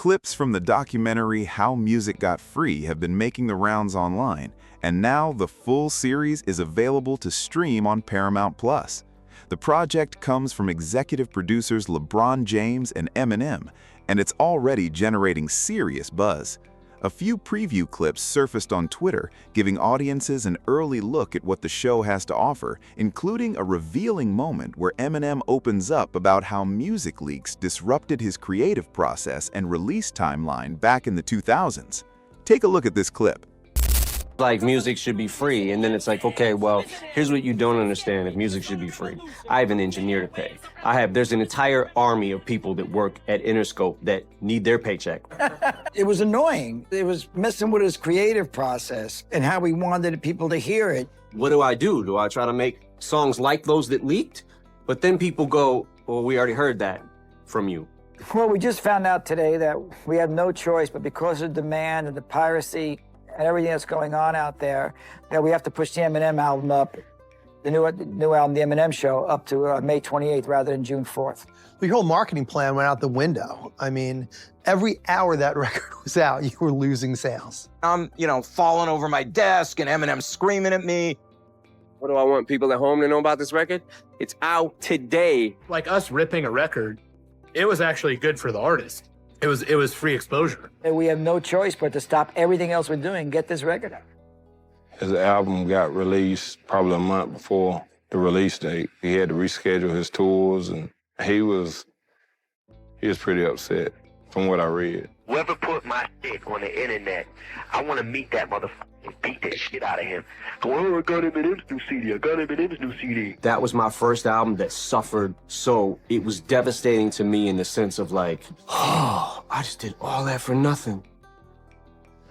Clips from the documentary How Music Got Free have been making the rounds online, and now the full series is available to stream on Paramount+. The project comes from executive producers LeBron James and Eminem, and it's already generating serious buzz. A few preview clips surfaced on Twitter, giving audiences an early look at what the show has to offer, including a revealing moment where Eminem opens up about how music leaks disrupted his creative process and release timeline back in the 2000s. Take a look at this clip. Like, music should be free, and then it's like, okay, well, here's what you don't understand. If music should be free, I have an engineer to pay. There's an entire army of people that work at Interscope that need their paycheck. It was annoying. It was messing with his creative process and how he wanted people to hear it. What do? Do I try to make songs like those that leaked? But then people go, well, we already heard that from you. Well, we just found out today that we have no choice, but because of demand and the piracy and everything that's going on out there, that we have to push the Eminem album up, the new album, The Eminem Show, up to May 28th rather than June 4th. Your whole marketing plan went out the window. I mean, every hour that record was out, you were losing sales. I'm, falling over my desk and Eminem screaming at me. What do I want people at home to know about this record? It's out today. Like us ripping a record, it was actually good for the artist. It was free exposure. And we have no choice but to stop everything else we're doing and get this record out. His album got released probably a month before the release date. He had to reschedule his tours, and he was pretty upset from what I read. Whoever put my shit on the internet, I want to meet that motherfucker and beat that shit out of him. Oh, I got Eminem's new CD. I got Eminem's new CD. That was my first album that suffered, so it was devastating to me in the sense of like, oh, I just did all that for nothing.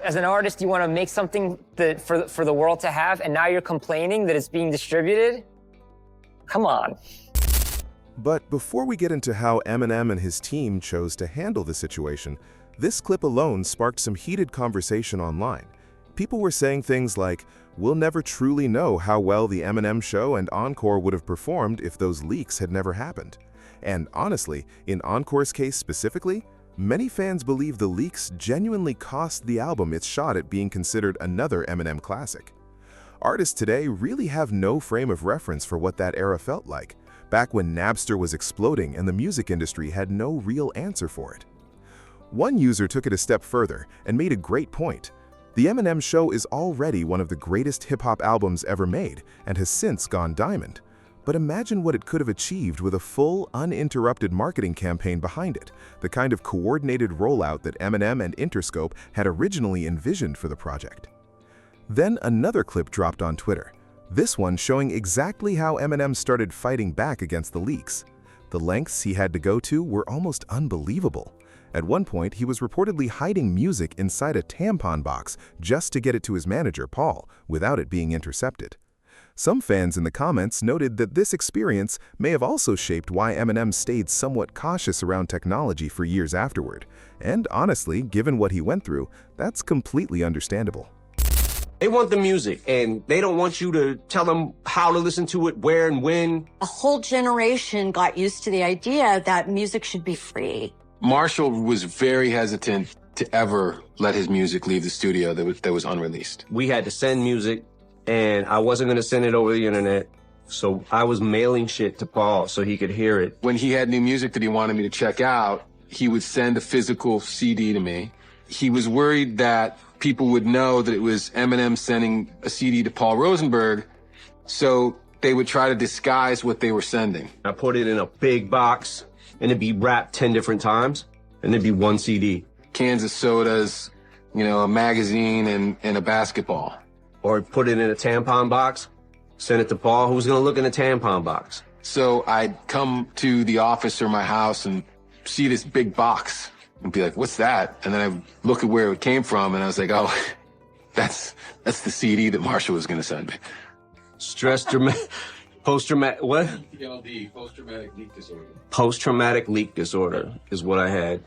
As an artist, you want to make something that for the world to have, and now you're complaining that it's being distributed? Come on. But before we get into how Eminem and his team chose to handle the situation, this clip alone sparked some heated conversation online. People were saying things like, we'll never truly know how well the Eminem Show and Encore would have performed if those leaks had never happened. And honestly, in Encore's case specifically, many fans believe the leaks genuinely cost the album its shot at being considered another Eminem classic. Artists today really have no frame of reference for what that era felt like, back when Napster was exploding and the music industry had no real answer for it. One user took it a step further and made a great point. The Eminem Show is already one of the greatest hip-hop albums ever made and has since gone diamond. But imagine what it could have achieved with a full, uninterrupted marketing campaign behind it, the kind of coordinated rollout that Eminem and Interscope had originally envisioned for the project. Then another clip dropped on Twitter, this one showing exactly how Eminem started fighting back against the leaks. The lengths he had to go to were almost unbelievable. At one point, he was reportedly hiding music inside a tampon box just to get it to his manager, Paul, without it being intercepted. Some fans in the comments noted that this experience may have also shaped why Eminem stayed somewhat cautious around technology for years afterward. And honestly, given what he went through, that's completely understandable. They want the music, and they don't want you to tell them how to listen to it, where and when. A whole generation got used to the idea that music should be free. Marshall was very hesitant to ever let his music leave the studio that was unreleased. We had to send music, and I wasn't going to send it over the internet, so I was mailing shit to Paul so he could hear it. When he had new music that he wanted me to check out, he would send a physical CD to me. He was worried that people would know that it was Eminem sending a CD to Paul Rosenberg, so they would try to disguise what they were sending. I put it in a big box, and it'd be wrapped 10 different times, and it'd be one CD. Cans of sodas, a magazine, and a basketball. Or put it in a tampon box, send it to Paul, who's gonna look in the tampon box. So I'd come to the office or my house and see this big box and be like, what's that? And then I'd look at where it came from, and I was like, oh, that's the CD that Marshall was gonna send me. Post-traumatic, what? PLD, post-traumatic leak disorder. Post-traumatic leak disorder is what I had.